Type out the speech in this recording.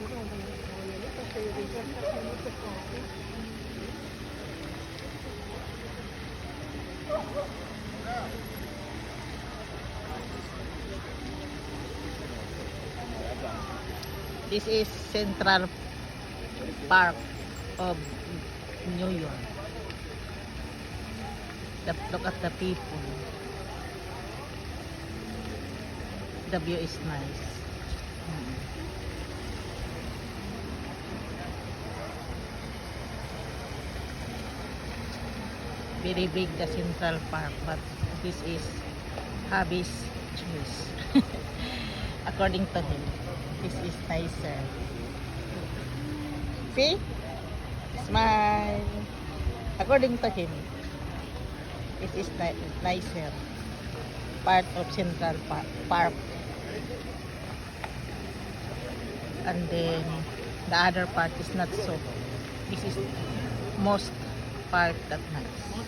This is Central Park of New York. Look at the people. The view is nice. Very big the Central Park, but this is hobby's choice. According to him, this is nicer. See? Smile. According to him, this is nicer part of Central Park. And then the other part is not so. This is most part that nice.